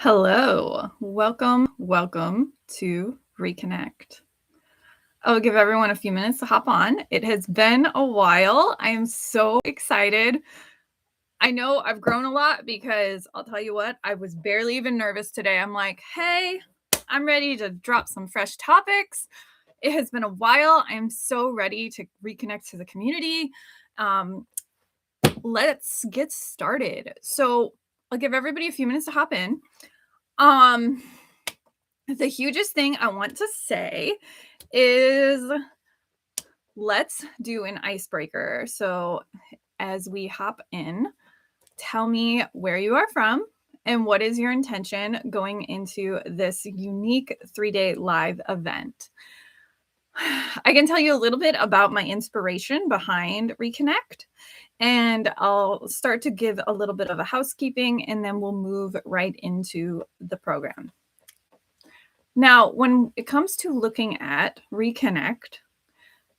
Hello, welcome to Reconnect. I'll give everyone a few minutes to hop on. It has been a while. I am so excited. I know I've grown a lot because I'll tell you what, I was barely even nervous today. I'm like, hey, I'm ready to drop some fresh topics. It has been a while. I'm so ready to reconnect to the community. Let's get started. So I'll give everybody a few minutes to hop in. The hugest thing I want to say is let's do an icebreaker. So, as we hop in, tell me where you are from and what is your intention going into this unique 3-day live event. I can tell you a little bit about my inspiration behind Reconnect, and I'll start to give a little bit of a housekeeping, and then we'll move right into the program. Now, when it comes to looking at Reconnect,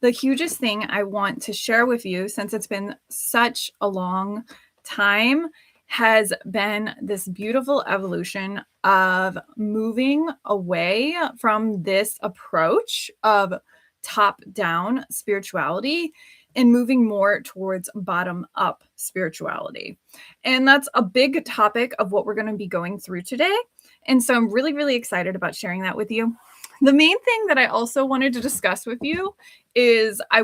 the hugest thing I want to share with you, since it's been such a long time, has been this beautiful evolution of moving away from this approach of top-down spirituality and moving more towards bottom-up spirituality. And that's a big topic of what we're going to be going through today. And so I'm really, really excited about sharing that with you. The main thing that I also wanted to discuss with you is I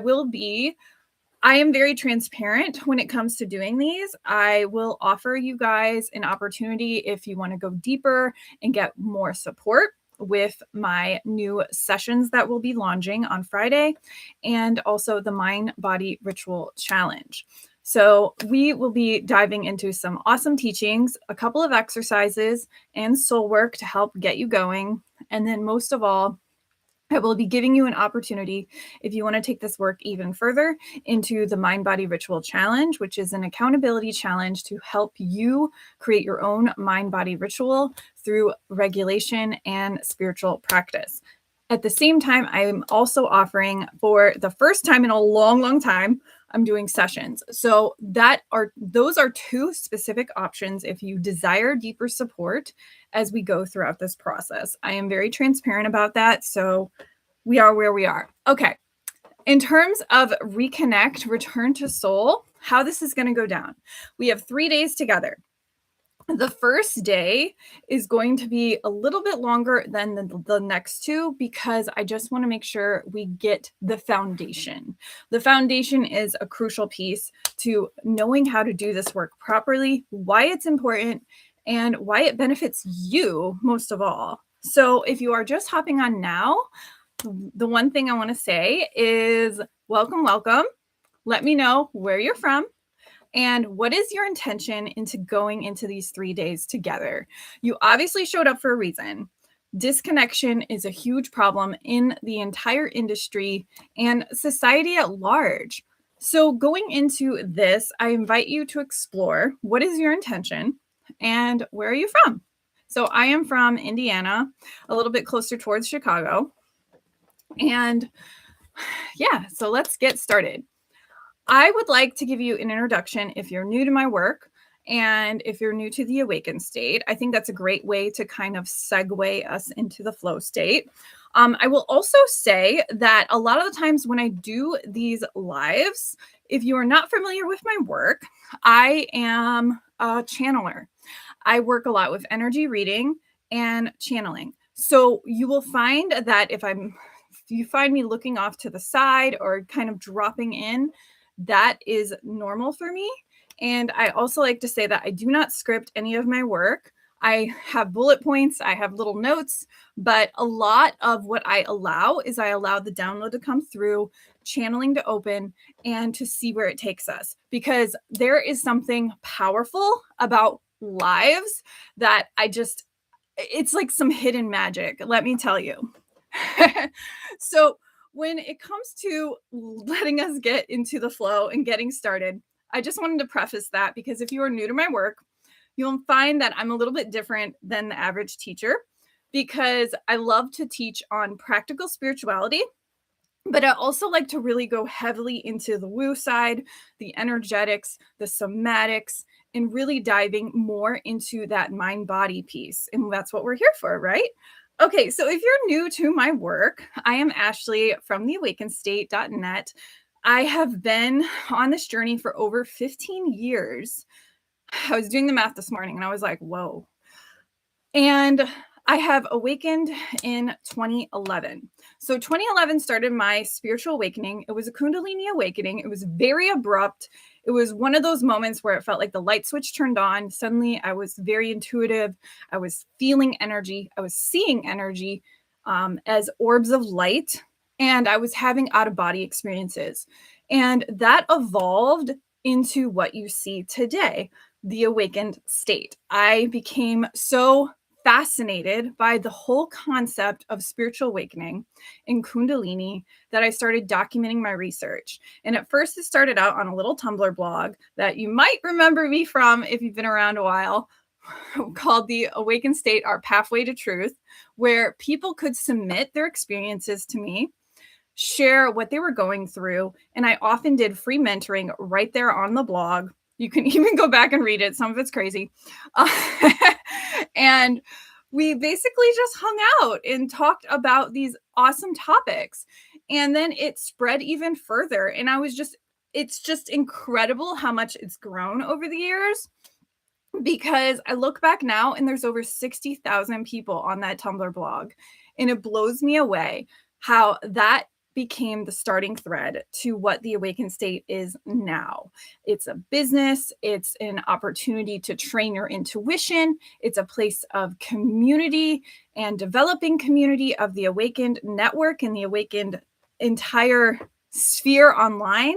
am very transparent when it comes to doing these. I will offer you guys an opportunity if you want to go deeper and get more support with my new sessions that will be launching on Friday, and also the Mind Body Ritual Challenge. So we will be diving into some awesome teachings, a couple of exercises, and soul work to help get you going. And then most of all, I will be giving you an opportunity if you want to take this work even further into the Mind Body Ritual Challenge, which is an accountability challenge to help you create your own mind body ritual through regulation and spiritual practice. At the same time, I'm also offering, for the first time in a long, long time, I'm doing sessions. So those are two specific options if you desire deeper support as we go throughout this process. I am very transparent about that. So we are where we are. Okay. In terms of Reconnect, Return to Soul, how this is going to go down. We have 3 days together. The first day is going to be a little bit longer than the next two because I just want to make sure we get the foundation. The foundation is a crucial piece to knowing how to do this work properly, why it's important, and why it benefits you most of all. So if you are just hopping on now, the one thing I want to say is welcome, welcome. Let me know where you're from. And what is your intention into going into these 3 days together? You obviously showed up for a reason. Disconnection is a huge problem in the entire industry and society at large. So going into this, I invite you to explore what is your intention and where are you from? So I am from Indiana, a little bit closer towards Chicago. And yeah, so let's get started. I would like to give you an introduction if you're new to my work and if you're new to the Awaken state. I think that's a great way to kind of segue us into the flow state. I will also say that a lot of the times when I do these lives, if you are not familiar with my work, I am a channeler. I work a lot with energy reading and channeling. So you will find that if you find me looking off to the side or kind of dropping in, that is normal for me. And I also like to say that I do not script any of my work. I have bullet points, I have little notes, but a lot of what I allow is I allow the download to come through, channeling to open, and to see where it takes us. Because there is something powerful about lives that it's like some hidden magic, let me tell you. So when it comes to letting us get into the flow and getting started, I just wanted to preface that because if you are new to my work, you'll find that I'm a little bit different than the average teacher because I love to teach on practical spirituality But I also like to really go heavily into the woo side, the energetics, the somatics, and really diving more into that mind body piece. And that's what we're here for, right? Okay, so if you're new to my work, I am Ashley from theawakenstate.net. I have been on this journey for over 15 years. I was doing the math this morning and I was like, whoa. And I have awakened in 2011. So 2011 started my spiritual awakening. It was a Kundalini awakening. It was very abrupt. It was one of those moments where it felt like the light switch turned on. Suddenly I was very intuitive. I was feeling energy. I was seeing energy as orbs of light. And I was having out of body experiences. And that evolved into what you see today, the awakened state. I became so fascinated by the whole concept of spiritual awakening in Kundalini that I started documenting my research. And at first, it started out on a little Tumblr blog that you might remember me from if you've been around a while, called The Awakened State, Our Pathway to Truth, where people could submit their experiences to me, share what they were going through. And I often did free mentoring right there on the blog. You can even go back and read it. Some of it's crazy. And we basically just hung out and talked about these awesome topics. And then it spread even further. And it's just incredible how much it's grown over the years, because I look back now and there's over 60,000 people on that Tumblr blog. And it blows me away how that became the starting thread to what the Awakened State is now. It's a business, it's an opportunity to train your intuition, it's a place of community and developing community of the Awakened network and the Awakened entire sphere online.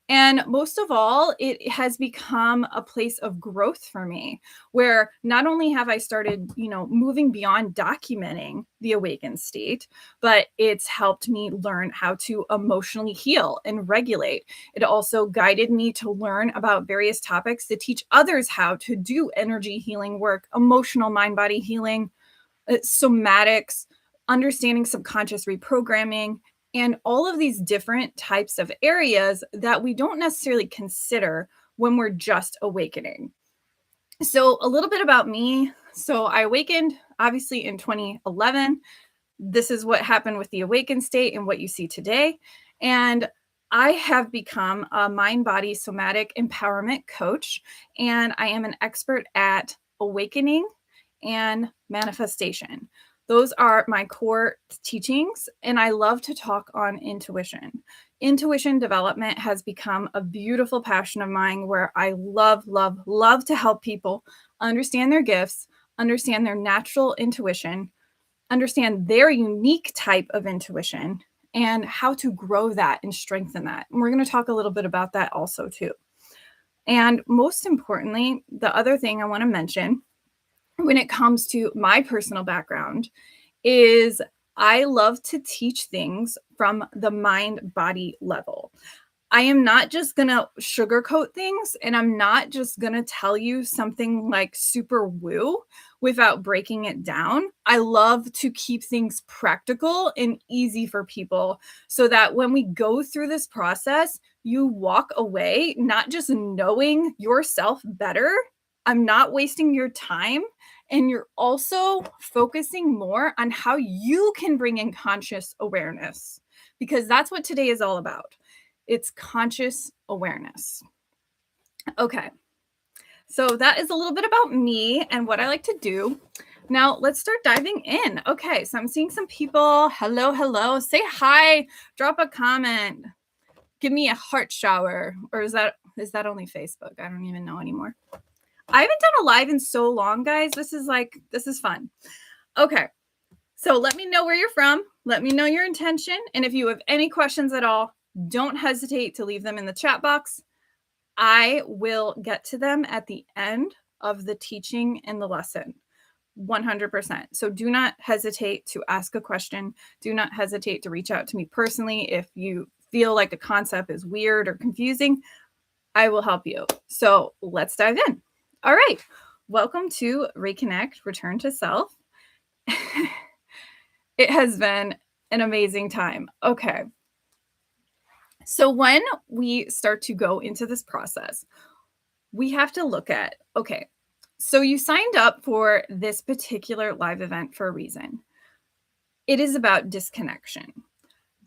And most of all, it has become a place of growth for me, where not only have I started, moving beyond documenting the awakened state, but it's helped me learn how to emotionally heal and regulate. It also guided me to learn about various topics to teach others how to do energy healing work, emotional mind body healing, somatics, understanding subconscious reprogramming, and all of these different types of areas that we don't necessarily consider when we're just awakening. So a little bit about me. So I awakened obviously in 2011. This is what happened with the awakened state and what you see today. And I have become a mind body somatic empowerment coach, and I am an expert at awakening and manifestation. Those are my core teachings, and I love to talk on intuition. Intuition development has become a beautiful passion of mine, where I love, love, love to help people understand their gifts, understand their natural intuition, understand their unique type of intuition, and how to grow that and strengthen that. And we're going to talk a little bit about that also too. And most importantly, the other thing I want to mention when it comes to my personal background is I love to teach things from the mind body level. I am not just going to sugarcoat things, and I'm not just going to tell you something like super woo without breaking it down. I love to keep things practical and easy for people so that when we go through this process, you walk away not just knowing yourself better. I'm not wasting your time. And you're also focusing more on how you can bring in conscious awareness, because that's what today is all about. It's conscious awareness. Okay, so that is a little bit about me and what I like to do. Now let's start diving in. Okay, so I'm seeing some people. Hello, hello. Say hi. Drop a comment. Give me a heart shower. Or is that only Facebook? I don't even know anymore. I haven't done a live in so long, guys. This is fun. Okay, so let me know where you're from. Let me know your intention. And if you have any questions at all, don't hesitate to leave them in the chat box. I will get to them at the end of the teaching and the lesson, 100%. So do not hesitate to ask a question. Do not hesitate to reach out to me personally if you feel like a concept is weird or confusing. I will help you. So let's dive in. All right. Welcome to Reconnect, Return to Self. It has been an amazing time. Okay. So when we start to go into this process, we have to look at, okay, so you signed up for this particular live event for a reason. It is about disconnection.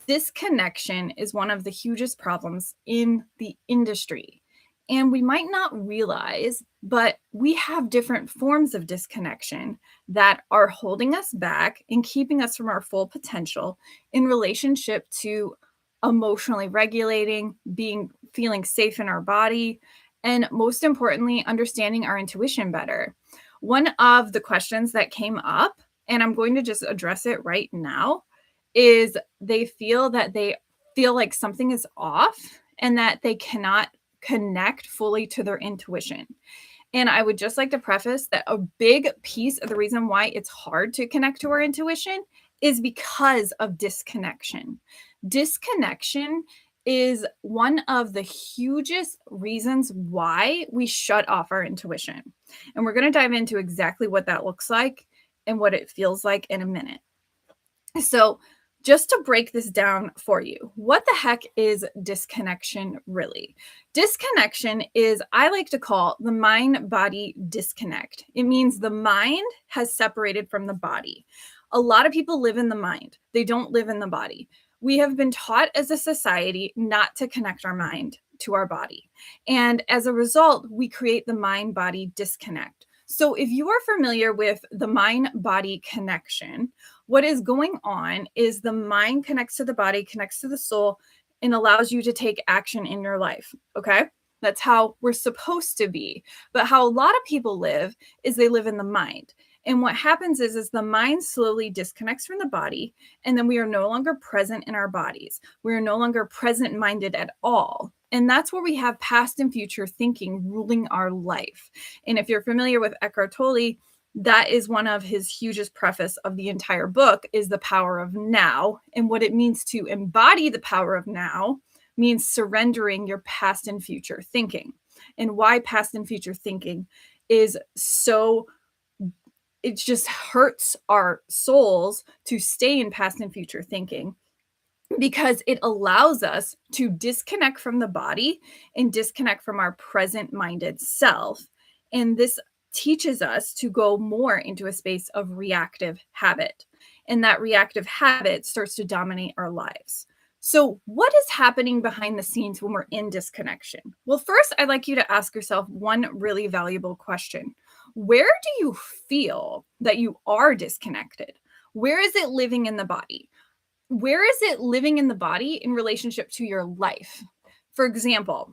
Disconnection is one of the hugest problems in the industry. And we might not realize, but we have different forms of disconnection that are holding us back and keeping us from our full potential in relationship to emotionally regulating, feeling safe in our body, and most importantly, understanding our intuition better. One of the questions that came up, and I'm going to just address it right now, is they feel that they feel like something is off and that they cannot connect fully to their intuition. And I would just like to preface that a big piece of the reason why it's hard to connect to our intuition is because of disconnection. Disconnection is one of the hugest reasons why we shut off our intuition. And we're going to dive into exactly what that looks like and what it feels like in a minute. So, just to break this down for you, what the heck is disconnection really? Disconnection is, I like to call the mind body disconnect. It means the mind has separated from the body. A lot of people live in the mind, they don't live in the body. We have been taught as a society not to connect our mind to our body. And as a result, we create the mind body disconnect. So, if you are familiar with the mind body connection, what is going on is the mind connects to the body, connects to the soul, and allows you to take action in your life. Okay. That's how we're supposed to be. But how a lot of people live is they live in the mind. And what happens is the mind slowly disconnects from the body, and then we are no longer present in our bodies. We are no longer present minded at all. And that's where we have past and future thinking ruling our life. And if you're familiar with Eckhart Tolle, that is one of his hugest preface of the entire book is the power of now. And what it means to embody the power of now means surrendering your past and future thinking. And why past and future thinking is so, it just hurts our souls to stay in past and future thinking, because it allows us to disconnect from the body and disconnect from our present minded self. And this teaches us to go more into a space of reactive habit. And that reactive habit starts to dominate our lives. So, what is happening behind the scenes when we're in disconnection? Well, first, I'd like you to ask yourself one really valuable question. Where do you feel that you are disconnected? Where is it living in the body? Where is it living in the body in relationship to your life? For example,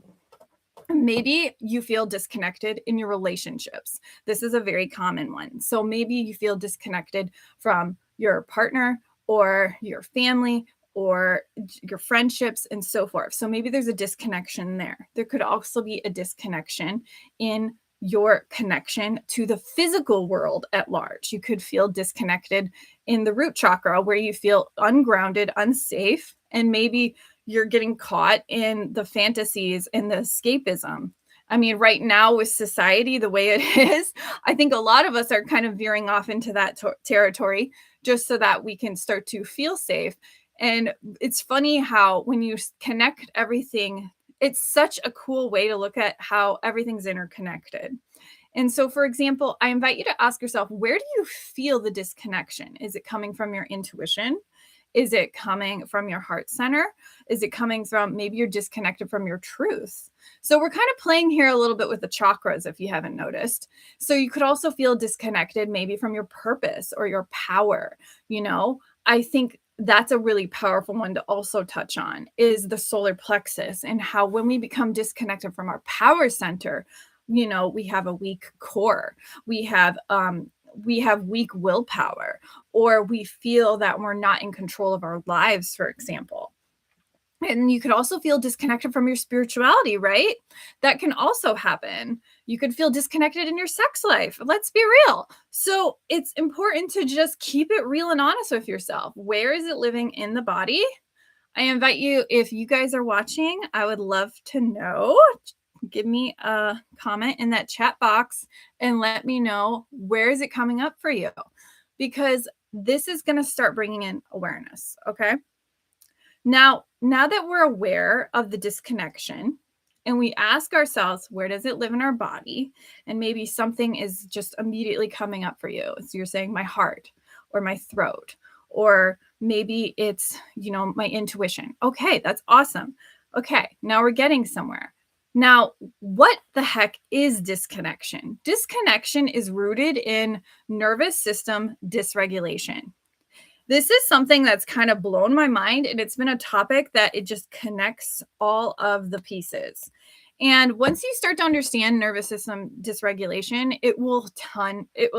maybe you feel disconnected in your relationships. This is a very common one. So maybe you feel disconnected from your partner or your family or your friendships and so forth. So maybe there's a disconnection there. There could also be a disconnection in your connection to the physical world at large. You could feel disconnected in the root chakra where you feel ungrounded, unsafe, and maybe you're getting caught in the fantasies and the escapism. I mean, right now with society the way it is, I think a lot of us are kind of veering off into that territory just so that we can start to feel safe. And it's funny how when you connect everything, it's such a cool way to look at how everything's interconnected. And so, for example, I invite you to ask yourself, where do you feel the disconnection? Is it coming from your intuition? Is it coming from your heart center? Is it coming from maybe you're disconnected from your truth? So, we're kind of playing here a little bit with the chakras, if you haven't noticed. So, you could also feel disconnected maybe from your purpose or your power. I think that's a really powerful one to also touch on is the solar plexus, and how when we become disconnected from our power center, we have a weak core. We have weak willpower, or we feel that we're not in control of our lives, for example. And you could also feel disconnected from your spirituality, right? That can also happen. You could feel disconnected in your sex life. Let's be real. So it's important to just keep it real and honest with yourself. Where is it living in the body? I invite you, if you guys are watching, I would love to know. Give me a comment in that chat box and let me know, where is it coming up for you? Because this is going to start bringing in awareness. Okay. Now that we're aware of the disconnection and we ask ourselves, where does it live in our body? And maybe something is just immediately coming up for you. So you're saying my heart or my throat, or maybe it's, my intuition. Okay, that's awesome. Okay, now we're getting somewhere. Now, what the heck is disconnection? Disconnection is rooted in nervous system dysregulation. This is something that's kind of blown my mind, and it's been a topic that it just connects all of the pieces. And once you start to understand nervous system dysregulation, it will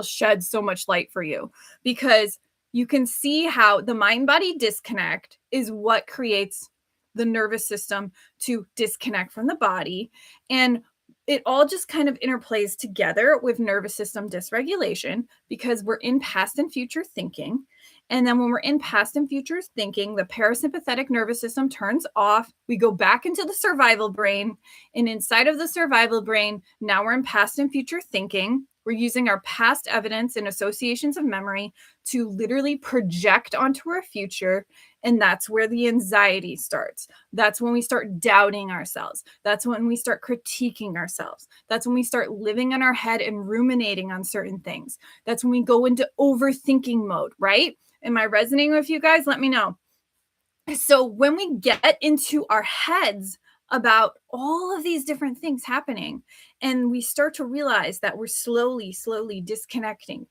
shed so much light for you, because you can see how the mind body disconnect is what creates the nervous system to disconnect from the body. And it all just kind of interplays together with nervous system dysregulation because we're in past and future thinking. And then when we're in past and future thinking, the parasympathetic nervous system turns off. We go back into the survival brain. And inside of the survival brain, now we're in past and future thinking. We're using our past evidence and associations of memory to literally project onto our future. And that's where the anxiety starts. That's when we start doubting ourselves. That's when we start critiquing ourselves. That's when we start living in our head and ruminating on certain things. That's when we go into overthinking mode, right? Am I resonating with you guys? Let me know. So when we get into our heads about all of these different things happening, and we start to realize that we're slowly disconnecting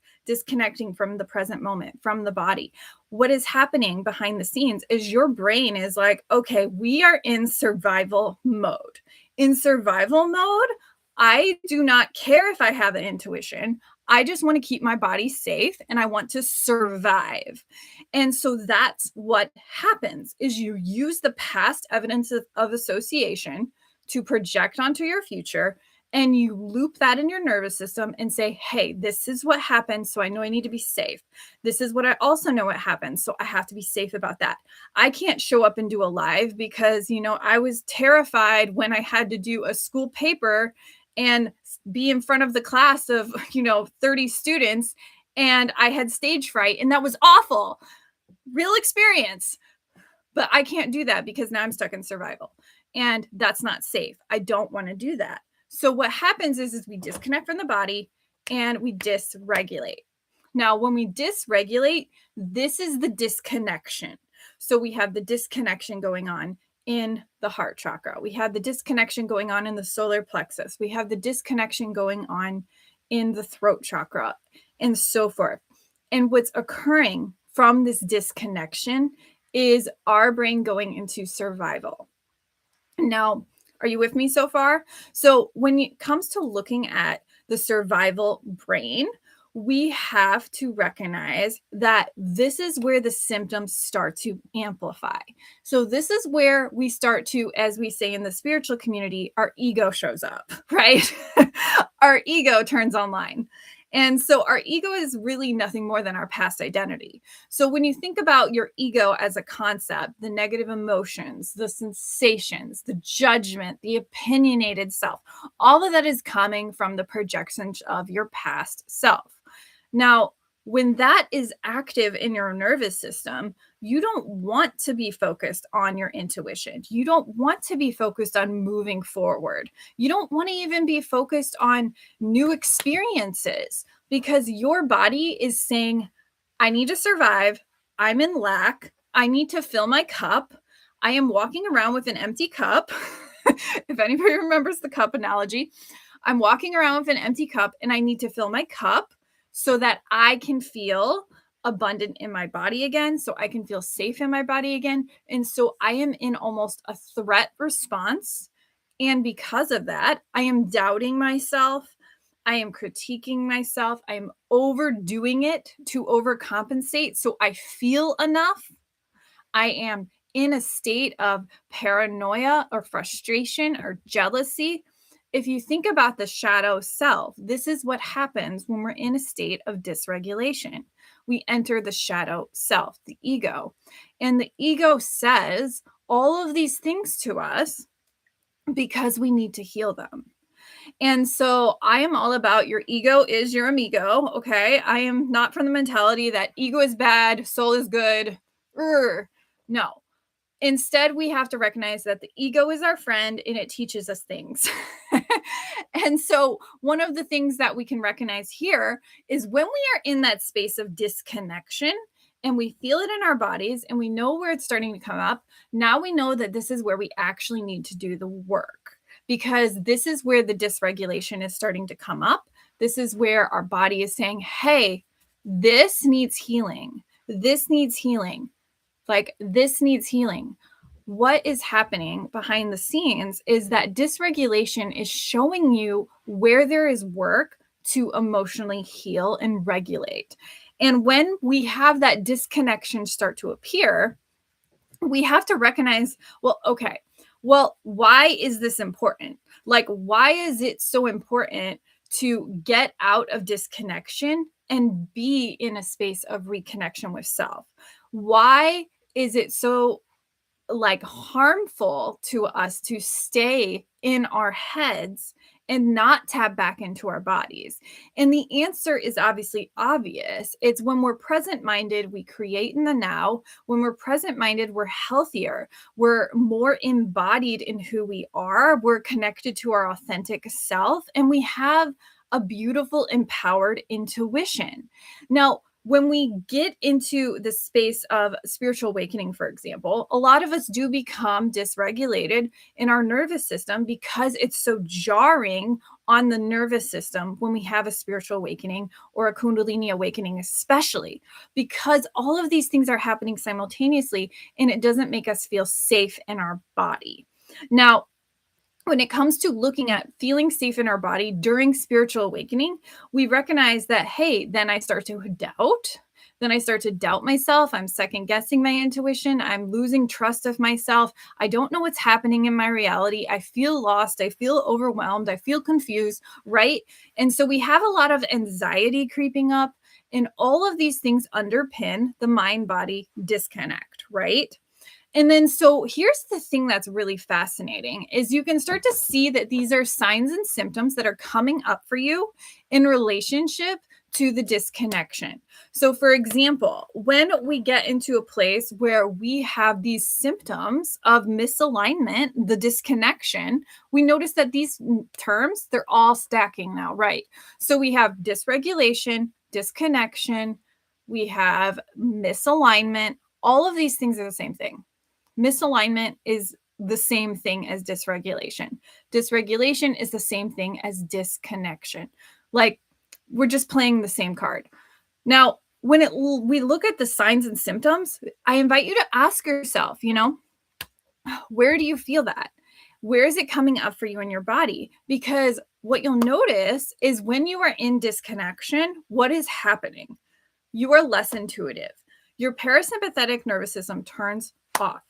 from the present moment, from the body, what is happening behind the scenes is your brain is like, okay, we are in survival mode. In survival mode, I do not care if I have an intuition. I just want to keep my body safe and I want to survive. And so that's what happens is you use the past evidence of association to project onto your future, and you loop that in your nervous system and say, hey, this is what happened. So I know I need to be safe. This is what I also know what happened. So I have to be safe about that. I can't show up and do a live because, I was terrified when I had to do a school paper and be in front of the class of, 30 students, and I had stage fright, and that was awful. Real experience. But I can't do that because now I'm stuck in survival. And that's not safe. I don't want to do that. So what happens is we disconnect from the body and we dysregulate. Now, when we dysregulate, this is the disconnection. So we have the disconnection going on in the heart chakra. We have the disconnection going on in the solar plexus. We have the disconnection going on in the throat chakra and so forth. And what's occurring from this disconnection is our brain going into survival. Now, are you with me so far? So when it comes to looking at the survival brain, we have to recognize that this is where the symptoms start to amplify. So this is where we start to, as we say in the spiritual community, our ego shows up, right? Our ego turns online. And so our ego is really nothing more than our past identity. So when you think about your ego as a concept, the negative emotions, the sensations, the judgment, the opinionated self, all of that is coming from the projection of your past self. Now, when that is active in your nervous system, you don't want to be focused on your intuition. You don't want to be focused on moving forward. You don't want to even be focused on new experiences because your body is saying, I need to survive. I'm in lack. I need to fill my cup. I am walking around with an empty cup. If anybody remembers the cup analogy, I'm walking around with an empty cup and I need to fill my cup so that I can feel abundant in my body again, so I can feel safe in my body again. And so I am in almost a threat response. And because of that, I am doubting myself. I am critiquing myself. I am overdoing it to overcompensate so I feel enough. I am in a state of paranoia or frustration or jealousy. If you think about the shadow self, this is what happens when we're in a state of dysregulation. We enter the shadow self, the ego. And the ego says all of these things to us because we need to heal them. And so I am all about your ego is your amigo. Okay. I am not from the mentality that ego is bad, soul is good. No. Instead, we have to recognize that the ego is our friend and it teaches us things. And so, one of the things that we can recognize here is when we are in that space of disconnection and we feel it in our bodies and we know where it's starting to come up, now we know that this is where we actually need to do the work because this is where the dysregulation is starting to come up. This is where our body is saying, hey, this needs healing. This needs healing. Like, this needs healing. What is happening behind the scenes is that dysregulation is showing you where there is work to emotionally heal and regulate. And when we have that disconnection start to appear, we have to recognize, well, okay, well, why is this important? Like, why is it so important to get out of disconnection and be in a space of reconnection with self? Why is it so like harmful to us to stay in our heads and not tap back into our bodies? And the answer is obviously obvious. It's when we're present minded, we create in the now. When we're present minded, we're healthier. We're more embodied in who we are. We're connected to our authentic self, and we have a beautiful, empowered intuition. Now, when we get into the space of spiritual awakening, for example, a lot of us do become dysregulated in our nervous system because it's so jarring on the nervous system when we have a spiritual awakening or a Kundalini awakening, especially because all of these things are happening simultaneously and it doesn't make us feel safe in our body. Now, when it comes to looking at feeling safe in our body during spiritual awakening, we recognize that, hey, then I start to doubt. Then I start to doubt myself. I'm second guessing my intuition. I'm losing trust of myself. I don't know what's happening in my reality. I feel lost. I feel overwhelmed. I feel confused, right? And so we have a lot of anxiety creeping up, and all of these things underpin the mind body disconnect, right? And then, so here's the thing that's really fascinating is you can start to see that these are signs and symptoms that are coming up for you in relationship to the disconnection. So, for example, when we get into a place where we have these symptoms of misalignment, the disconnection, we notice that these terms, they're all stacking now, right? So, we have dysregulation, disconnection, we have misalignment. All of these things are the same thing. Misalignment is the same thing as dysregulation. Dysregulation is the same thing as disconnection. Like, we're just playing the same card. Now, when we look at the signs and symptoms, I invite you to ask yourself, where do you feel that? Where is it coming up for you in your body? Because what you'll notice is when you are in disconnection, what is happening? You are less intuitive. Your parasympathetic nervous system turns off.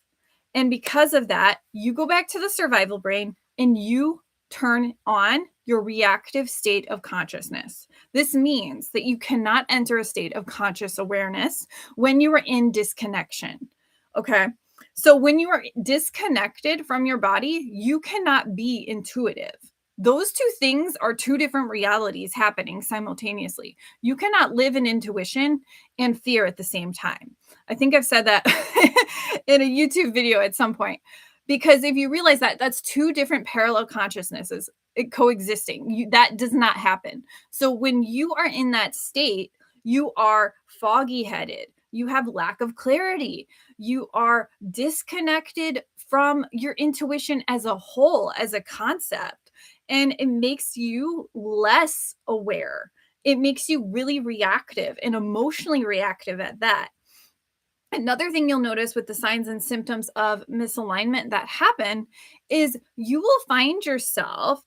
And because of that, you go back to the survival brain and you turn on your reactive state of consciousness. This means that you cannot enter a state of conscious awareness when you are in disconnection. Okay. So when you are disconnected from your body, you cannot be intuitive. Those two things are two different realities happening simultaneously. You cannot live in intuition and fear at the same time. I think I've said that in a YouTube video at some point, because if you realize that that's two different parallel consciousnesses coexisting, that does not happen. So when you are in that state, you are foggy headed. You have lack of clarity. You are disconnected from your intuition as a whole, as a concept. And it makes you less aware. It makes you really reactive and emotionally reactive at that. Another thing you'll notice with the signs and symptoms of misalignment that happen is you will find yourself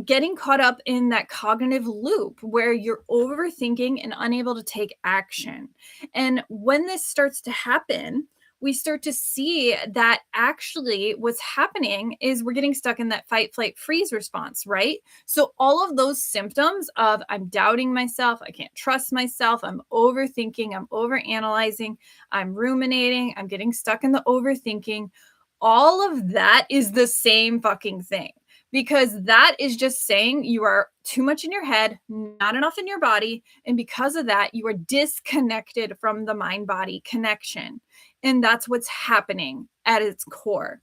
getting caught up in that cognitive loop where you're overthinking and unable to take action. And when this starts to happen, we start to see that actually what's happening is we're getting stuck in that fight, flight, freeze response, right? So all of those symptoms of I'm doubting myself, I can't trust myself, I'm overthinking, I'm overanalyzing, I'm ruminating, I'm getting stuck in the overthinking, all of that is the same fucking thing. because that is just saying you are too much in your head, not enough in your body. And because of that, you are disconnected from the mind body connection. And that's what's happening at its core.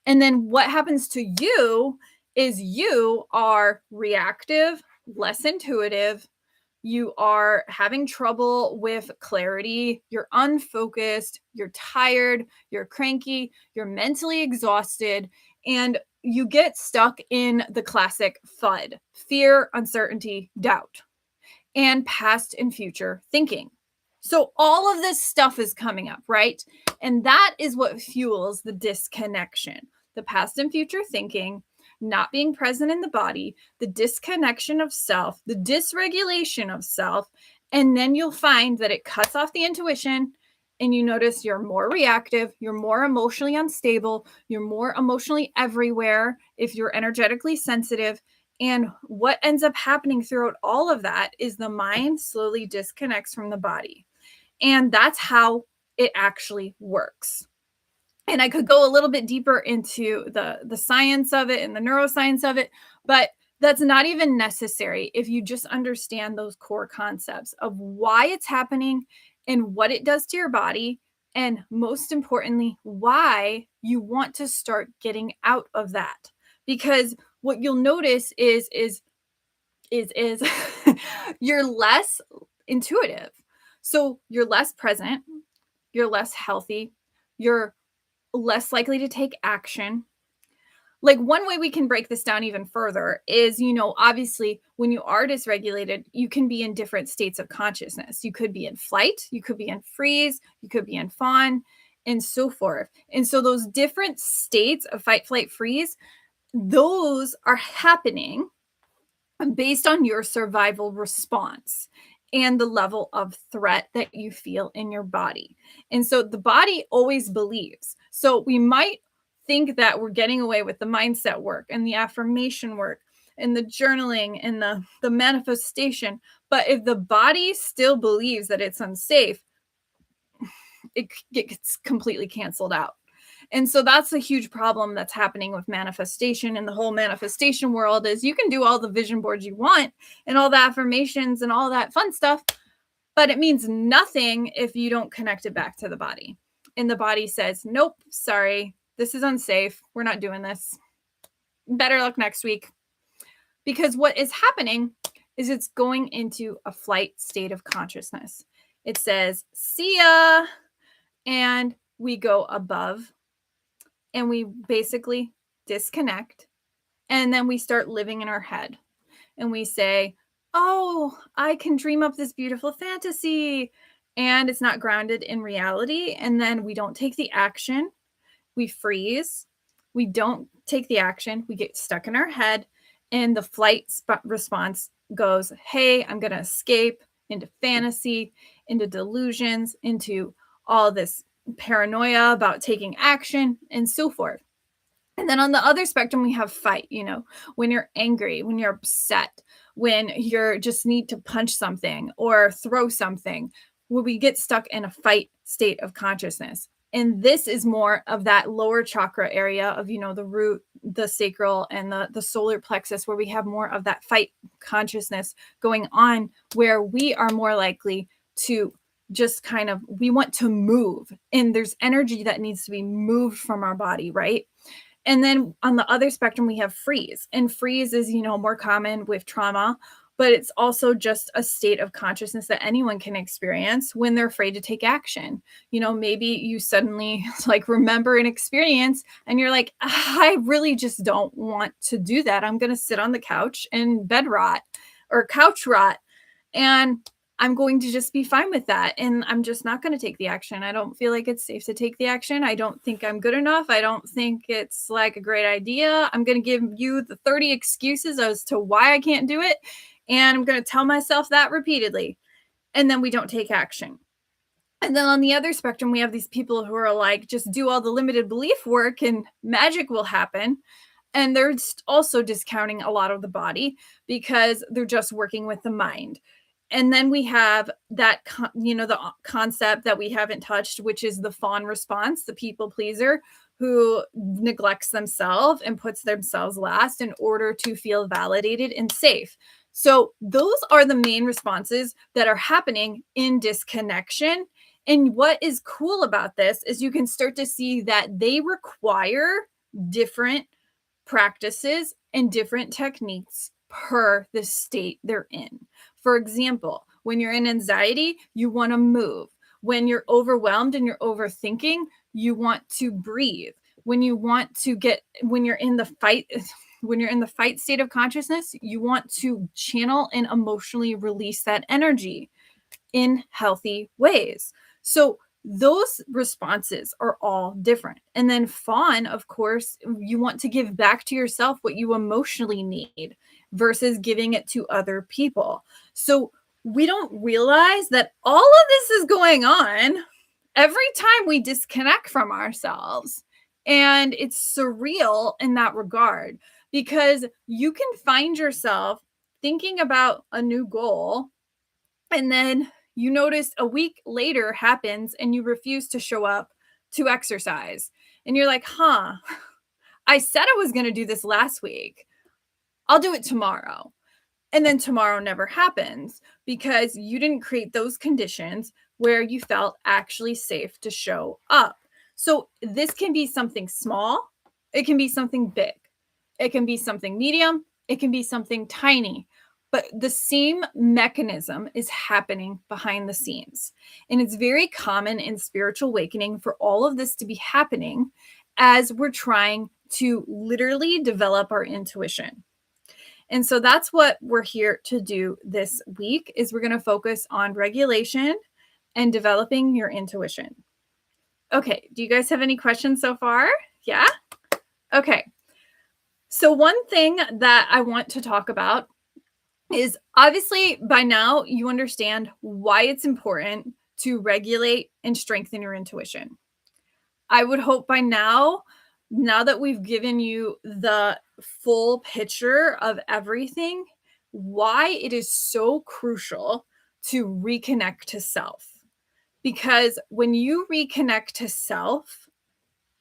And then what happens to you is you are reactive, less intuitive. You are having trouble with clarity. You're unfocused. You're tired. You're cranky. You're mentally exhausted. And you get stuck in the classic FUD: fear, uncertainty, doubt, and past and future thinking. So all of this stuff is coming up, right? And that is what fuels the disconnection: the past and future thinking, not being present in the body, the disconnection of self, the dysregulation of self. And then you'll find that it cuts off the intuition, and you notice you're more reactive, you're more emotionally unstable, you're more emotionally everywhere if you're energetically sensitive. And what ends up happening throughout all of that is the mind slowly disconnects from the body. And that's how it actually works. And I could go a little bit deeper into the science of it and the neuroscience of it, but that's not even necessary if you just understand those core concepts of why it's happening and what it does to your body, and most importantly, why you want to start getting out of that. Because what you'll notice is you're less intuitive. So you're less present, you're less healthy, you're less likely to take action. Like, one way we can break this down even further is, obviously, when you are dysregulated, you can be in different states of consciousness. You could be in flight, you could be in freeze, you could be in fawn, and so forth. And so those different states of fight, flight, freeze, those are happening based on your survival response and the level of threat that you feel in your body. And so the body always believes. So we might think that we're getting away with the mindset work and the affirmation work and the journaling and the manifestation. But if the body still believes that it's unsafe, it gets completely canceled out. And so that's a huge problem that's happening with manifestation and the whole manifestation world. Is you can do all the vision boards you want and all the affirmations and all that fun stuff, but it means nothing if you don't connect it back to the body. And the body says, nope, sorry, this is unsafe. We're not doing this. Better luck next week. Because what is happening is it's going into a flight state of consciousness. It says, see ya. And we go above and we basically disconnect. And then we start living in our head. And we say, oh, I can dream up this beautiful fantasy. And it's not grounded in reality. And then we don't take the action. We freeze. We don't take the action. We get stuck in our head. And the flight response goes, hey, I'm going to escape into fantasy, into delusions, into all this paranoia about taking action, and so forth. And then on the other spectrum, we have fight, when you're angry, when you're upset, when you're just need to punch something or throw something, where we get stuck in a fight state of consciousness. And this is more of that lower chakra area of, the root, the sacral, and the solar plexus, where we have more of that fight consciousness going on, where we are more likely to just we want to move. And there's energy that needs to be moved from our body, right? And then on the other spectrum, we have freeze. And freeze is, more common with trauma, but it's also just a state of consciousness that anyone can experience when they're afraid to take action. Maybe you suddenly remember an experience and you're like, I really just don't want to do that. I'm going to sit on the couch and bed rot or couch rot. And I'm going to just be fine with that. And I'm just not going to take the action. I don't feel like it's safe to take the action. I don't think I'm good enough. I don't think it's a great idea. I'm going to give you the 30 excuses as to why I can't do it. And I'm going to tell myself that repeatedly. And then we don't take action. And then on the other spectrum, we have these people who are just do all the limited belief work and magic will happen. And they're also discounting a lot of the body because they're just working with the mind. And then we have that, the concept that we haven't touched, which is the fawn response, the people pleaser, who neglects themselves and puts themselves last in order to feel validated and safe. So, those are the main responses that are happening in disconnection. And what is cool about this is you can start to see that they require different practices and different techniques per the state they're in. For example, when you're in anxiety, you want to move. When you're overwhelmed and you're overthinking, you want to breathe. When you want to when you're in the fight state of consciousness, you want to channel and emotionally release that energy in healthy ways. So those responses are all different. And then fawn, of course, you want to give back to yourself what you emotionally need versus giving it to other people. So we don't realize that all of this is going on every time we disconnect from ourselves. And it's surreal in that regard because you can find yourself thinking about a new goal and then you notice a week later happens and you refuse to show up to exercise. And you're like, I said I was going to do this last week. I'll do it tomorrow. And then tomorrow never happens because you didn't create those conditions where you felt actually safe to show up. So this can be something small. It can be something big. It can be something medium. It can be something tiny. But the same mechanism is happening behind the scenes. And it's very common in spiritual awakening for all of this to be happening as we're trying to literally develop our intuition. And so that's what we're here to do this week is we're going to focus on regulation and developing your intuition. Okay, do you guys have any questions so far? Yeah? Okay. So one thing that I want to talk about is obviously by now you understand why it's important to regulate and strengthen your intuition. I would hope by now that we've given you the full picture of everything, why it is so crucial to reconnect to self. Because when you reconnect to self,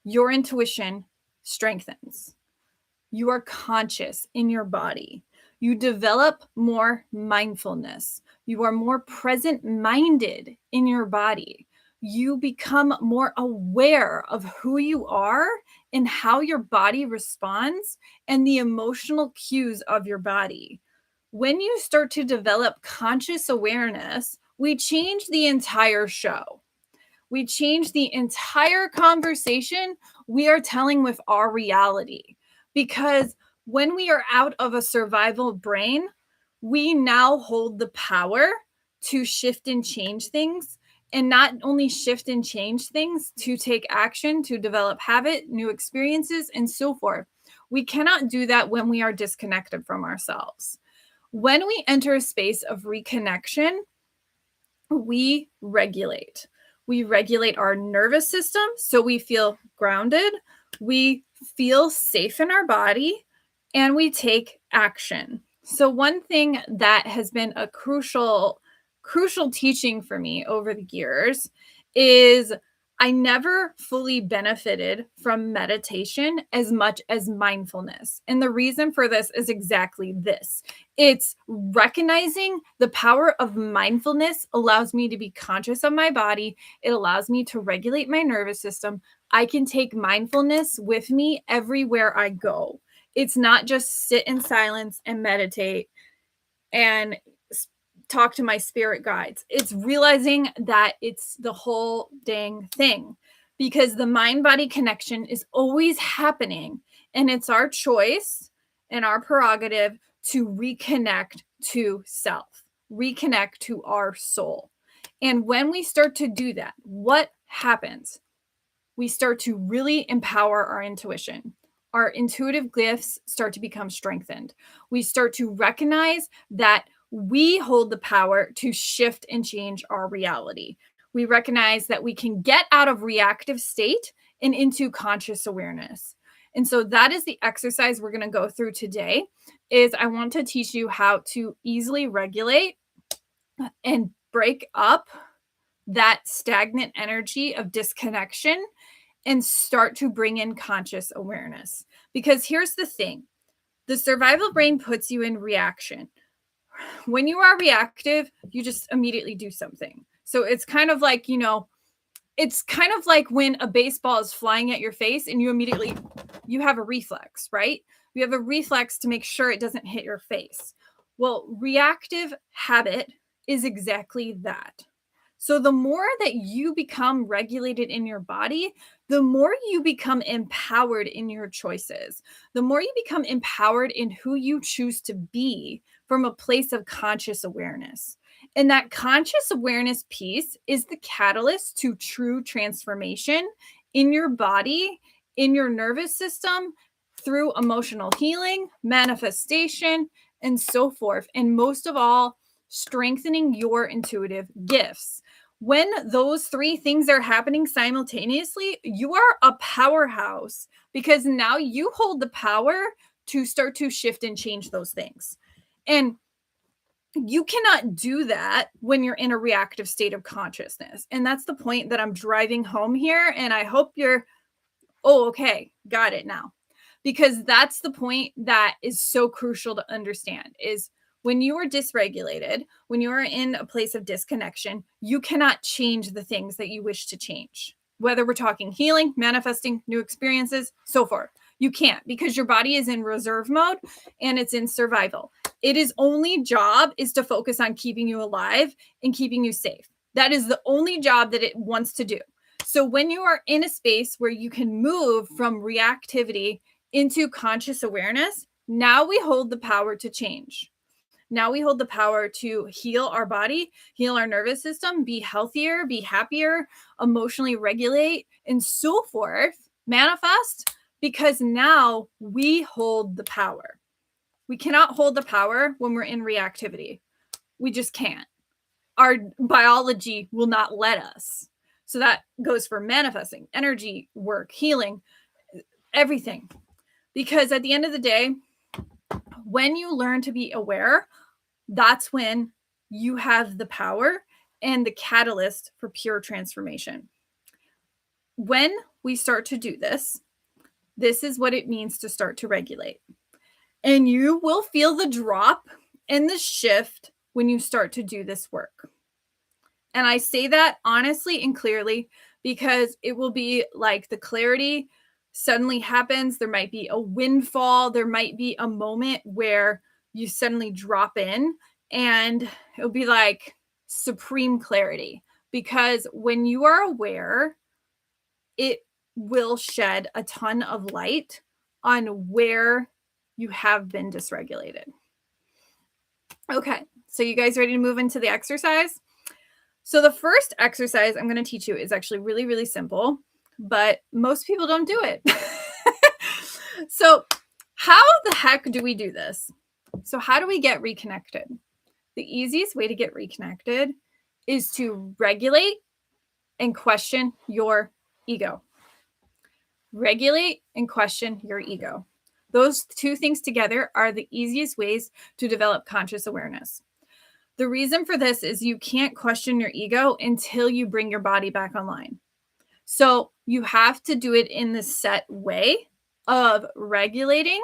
your intuition strengthens. You are conscious in your body. You develop more mindfulness. You are more present minded in your body. You become more aware of who you are and how your body responds and the emotional cues of your body. When you start to develop conscious awareness, we change the entire show. We change the entire conversation we are telling with our reality. Because when we are out of a survival brain, we now hold the power to shift and change things. And not only shift and change things, to take action, to develop habit, new experiences, and so forth. We cannot do that when we are disconnected from ourselves. When we enter a space of reconnection, we regulate. We regulate our nervous system so we feel grounded, we feel safe in our body, and we take action. So one thing that has been a crucial teaching for me over the years is I never fully benefited from meditation as much as mindfulness. And the reason for this is exactly this. It's recognizing the power of mindfulness allows me to be conscious of my body. It allows me to regulate my nervous system. I can take mindfulness with me everywhere I go. It's not just sit in silence and meditate and talk to my spirit guides. It's realizing that it's the whole dang thing because the mind-body connection is always happening. And it's our choice and our prerogative to reconnect to self, reconnect to our soul. And when we start to do that, what happens? We start to really empower our intuition. Our intuitive gifts start to become strengthened. We start to recognize that we hold the power to shift and change our reality. We recognize that we can get out of reactive state and into conscious awareness. And so that is the exercise we're going to go through today is I want to teach you how to easily regulate and break up that stagnant energy of disconnection and start to bring in conscious awareness. Because here's the thing, the survival brain puts you in reaction. When you are reactive, you just immediately do something. So it's kind of like, it's kind of like when a baseball is flying at your face and you have a reflex, right? You have a reflex to make sure it doesn't hit your face. Well, reactive habit is exactly that. So the more that you become regulated in your body, the more you become empowered in your choices, the more you become empowered in who you choose to be from a place of conscious awareness. And that conscious awareness piece is the catalyst to true transformation in your body, in your nervous system, through emotional healing, manifestation, and so forth. And most of all, strengthening your intuitive gifts. When those three things are happening simultaneously, you are a powerhouse because now you hold the power to start to shift and change those things. And you cannot do that when you're in a reactive state of consciousness. And that's the point that I'm driving home here. And I hope you're, oh, okay, got it now. Because that's the point that is so crucial to understand is when you are dysregulated, when you are in a place of disconnection, you cannot change the things that you wish to change. Whether we're talking healing, manifesting, new experiences, so forth. You can't because your body is in reserve mode and it's in survival. Its only job is to focus on keeping you alive and keeping you safe. That is the only job that it wants to do. So when you are in a space where you can move from reactivity into conscious awareness, now we hold the power to change. Now we hold the power to heal our body, heal our nervous system, be healthier, be happier, emotionally regulate, and so forth, manifest, because now we hold the power. We cannot hold the power when we're in reactivity. We just can't. Our biology will not let us. So that goes for manifesting, energy work, healing, everything. Because at the end of the day, when you learn to be aware, that's when you have the power and the catalyst for pure transformation. When we start to do this, this is what it means to start to regulate. And you will feel the drop and the shift when you start to do this work. And I say that honestly and clearly because it will be like the clarity suddenly happens. There might be a windfall. There might be a moment where you suddenly drop in and it'll be like supreme clarity. Because when you are aware, it will shed a ton of light on where you have been dysregulated. Okay, so you guys ready to move into the exercise? So the first exercise I'm going to teach you is actually really, really simple, but most people don't do it. So how the heck do we do this? So how do we get reconnected? The easiest way to get reconnected is to regulate and question your ego. Regulate and question your ego. Those two things together are the easiest ways to develop conscious awareness. The reason for this is you can't question your ego until you bring your body back online. So you have to do it in the set way of regulating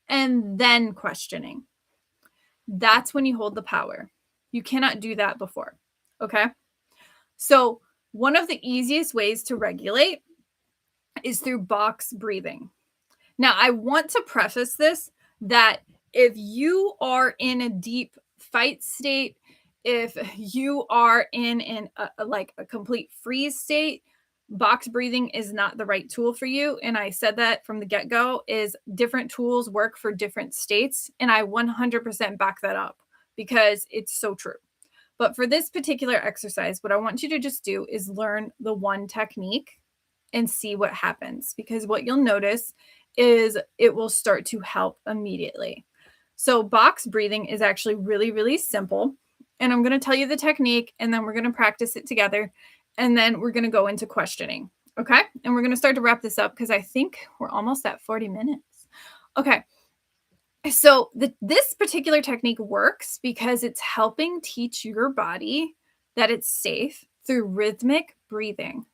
and then questioning. That's when you hold the power. You cannot do that before. Okay. So one of the easiest ways to regulate is through box breathing. Now, I want to preface this that if you are in a deep fight state, if you are in a complete freeze state, box breathing is not the right tool for you. And I said that from the get-go is different tools work for different states. And I 100% back that up because it's so true. But for this particular exercise, what I want you to just do is learn the one technique and see what happens. Because what you'll notice is it will start to help immediately. So box breathing is actually really, really simple. And I'm going to tell you the technique and then we're going to practice it together. And then we're going to go into questioning. Okay. And we're going to start to wrap this up because I think we're almost at 40 minutes. Okay. So this particular technique works because it's helping teach your body that it's safe through rhythmic breathing.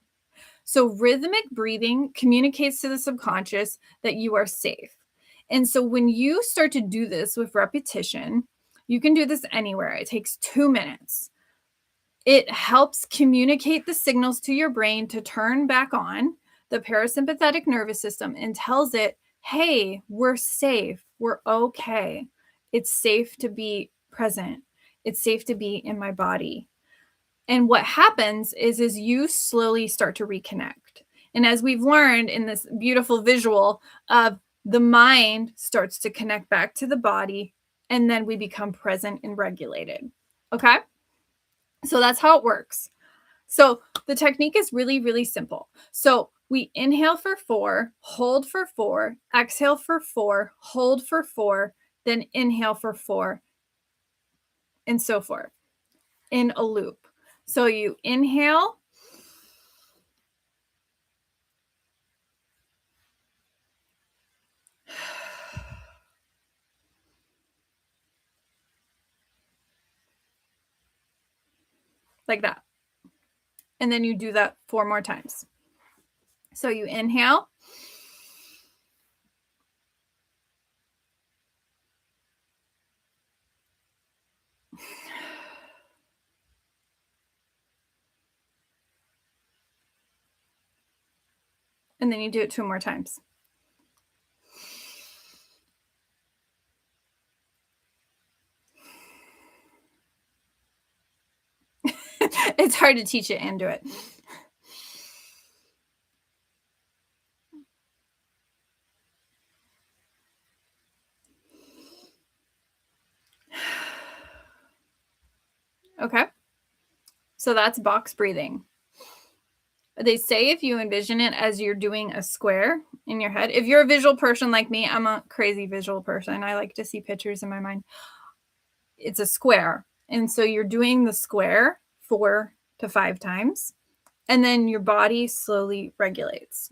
So rhythmic breathing communicates to the subconscious that you are safe. And so when you start to do this with repetition, you can do this anywhere. It takes 2 minutes. It helps communicate the signals to your brain to turn back on the parasympathetic nervous system and tells it, hey, we're safe. We're okay. It's safe to be present. It's safe to be in my body. And what happens is you slowly start to reconnect. And as we've learned in this beautiful visual of the mind starts to connect back to the body, and then we become present and regulated. Okay? So that's how it works. So the technique is really, really simple. So we inhale for 4, hold for 4, exhale for 4, hold for 4, then inhale for 4, and so forth in a loop. So you inhale, like that. And then you do that 4 more times. So you inhale, and then you do it 2 more times. It's hard to teach it and do it. Okay. So that's box breathing. They say if you envision it as you're doing a square in your head, if you're a visual person like me, I'm a crazy visual person. I like to see pictures in my mind. It's a square. And so you're doing the square 4 to 5 times, and then your body slowly regulates.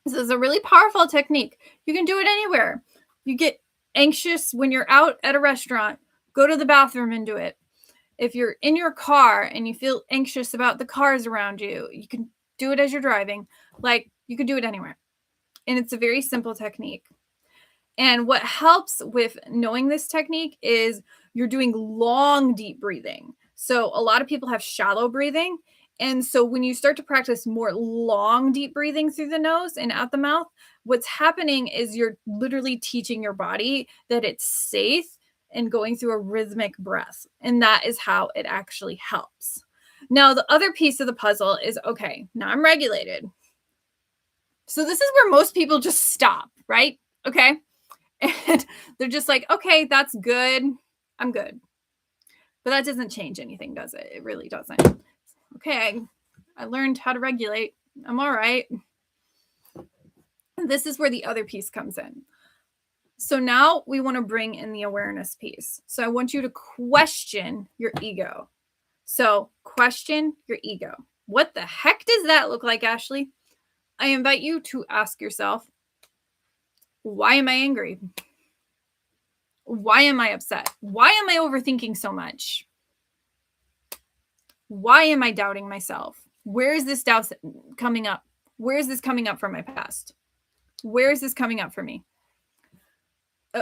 This is a really powerful technique. You can do it anywhere. You get anxious when you're out at a restaurant, go to the bathroom and do it. If you're in your car and you feel anxious about the cars around you, you can do it as you're driving. Like, you can do it anywhere. And it's a very simple technique. And what helps with knowing this technique is you're doing long, deep breathing. So a lot of people have shallow breathing. And so when you start to practice more long, deep breathing through the nose and out the mouth, what's happening is you're literally teaching your body that it's safe and going through a rhythmic breath. And that is how it actually helps. Now, the other piece of the puzzle is okay, now I'm regulated. So this is where most people just stop, right? Okay. And they're just like, okay, that's good. I'm good. But that doesn't change anything, does it? It really doesn't. Okay, I learned how to regulate. I'm all right. This is where the other piece comes in. So now we want to bring in the awareness piece. So I want you to question your ego. So question your ego. What the heck does that look like, Ashley? I invite you to ask yourself, why am I angry? Why am I upset? Why am I overthinking so much? Why am I doubting myself? Where is this doubt coming up? Where is this coming up from my past? Where is this coming up for me?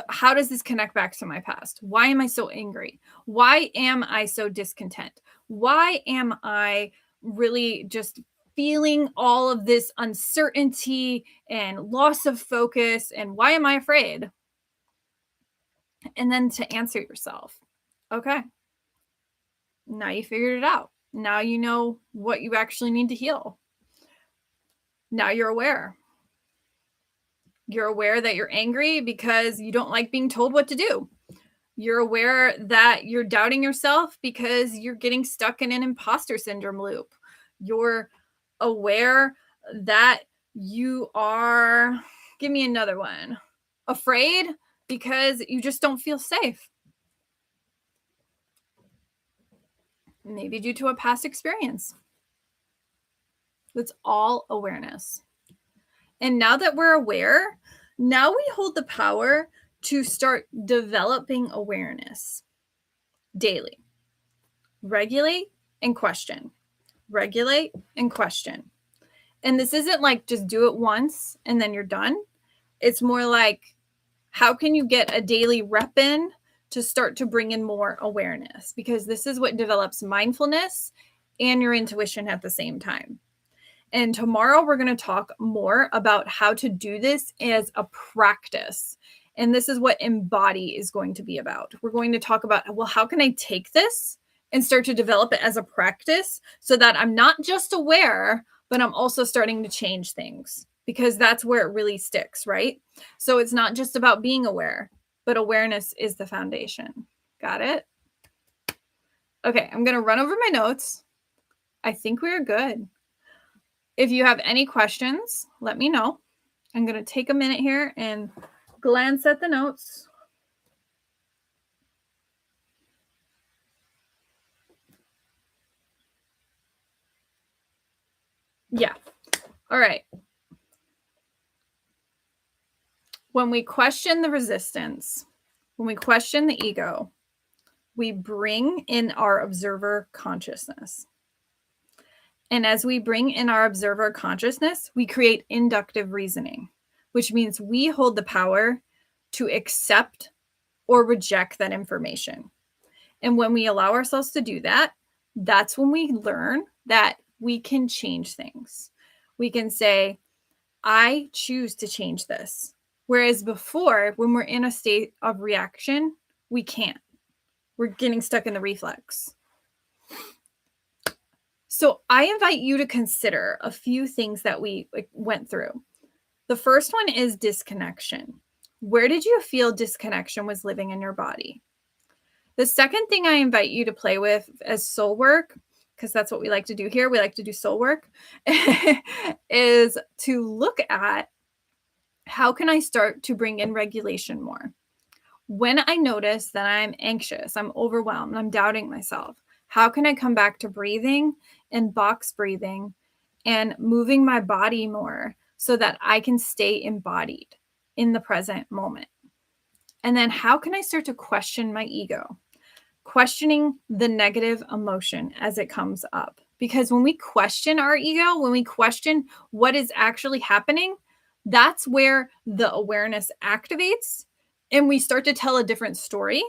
How does this connect back to my past? Why am I so angry? Why am I so discontent? Why am I really just feeling all of this uncertainty and loss of focus? And why am I afraid? And then to answer yourself, okay, now you figured it out. Now you know what you actually need to heal. Now you're aware. You're aware that you're angry because you don't like being told what to do. You're aware that you're doubting yourself because you're getting stuck in an imposter syndrome loop. You're aware that you are, give me another one, afraid because you just don't feel safe. Maybe due to a past experience. That's all awareness. And now that we're aware, now we hold the power to start developing awareness daily. Regulate and question. Regulate and question. And this isn't like just do it once and then you're done. It's more like, how can you get a daily rep in to start to bring in more awareness? Because this is what develops mindfulness and your intuition at the same time. And tomorrow we're going to talk more about how to do this as a practice. And this is what embody is going to be about. We're going to talk about, well, how can I take this and start to develop it as a practice so that I'm not just aware, but I'm also starting to change things, because that's where it really sticks, right? So it's not just about being aware, but awareness is the foundation. Got it? Okay, I'm going to run over my notes. I think we're good. If you have any questions, let me know. I'm going to take a minute here and glance at the notes. Yeah. All right. When we question the resistance, when we question the ego, we bring in our observer consciousness. And as we bring in our observer consciousness, we create inductive reasoning, which means we hold the power to accept or reject that information. And when we allow ourselves to do that, that's when we learn that we can change things. We can say, I choose to change this. Whereas before, when we're in a state of reaction, we can't. We're getting stuck in the reflex. So I invite you to consider a few things that we went through. The first one is disconnection. Where did you feel disconnection was living in your body? The second thing I invite you to play with as soul work, because that's what we like to do here, we like to do soul work, is to look at, how can I start to bring in regulation more? When I notice that I'm anxious, I'm overwhelmed, I'm doubting myself, how can I come back to breathing and box breathing and moving my body more so that I can stay embodied in the present moment? And then how can I start to question my ego? Questioning the negative emotion as it comes up. Because when we question our ego, when we question what is actually happening, that's where the awareness activates and we start to tell a different story,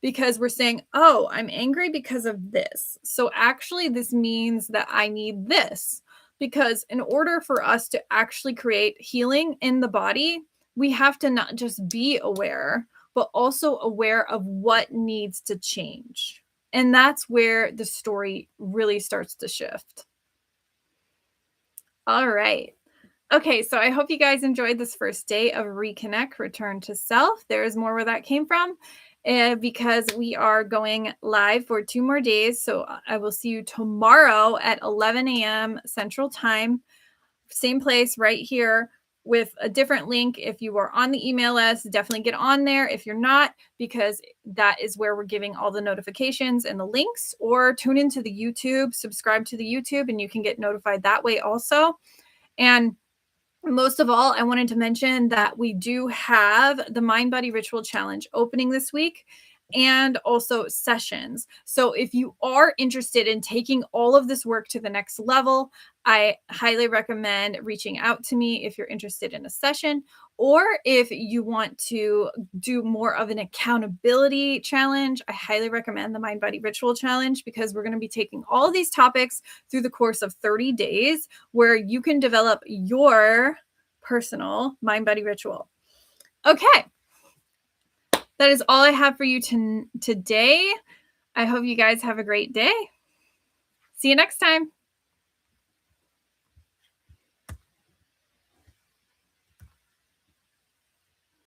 because we're saying, oh, I'm angry because of this. So actually, this means that I need this. Because in order for us to actually create healing in the body, we have to not just be aware, but also aware of what needs to change. And that's where the story really starts to shift. All right. Okay, so I hope you guys enjoyed this first day of Reconnect, Return to Self. There is more where that came from, because we are going live for 2 more days. So I will see you tomorrow at 11 a.m. Central Time. Same place right here with a different link. If you are on the email list, definitely get on there. If you're not, because that is where we're giving all the notifications and the links, or tune into the YouTube, subscribe to the YouTube, and you can get notified that way also. And most of all, I wanted to mention that we do have the Mind Body Ritual Challenge opening this week, and also sessions. So if you are interested in taking all of this work to the next level, I highly recommend reaching out to me if you're interested in a session, or if you want to do more of an accountability challenge. I highly recommend the Mind Body Ritual Challenge, because we're going to be taking all of these topics through the course of 30 days where you can develop your personal mind body ritual. Okay. That is all I have for you today. I hope you guys have a great day. See you next time.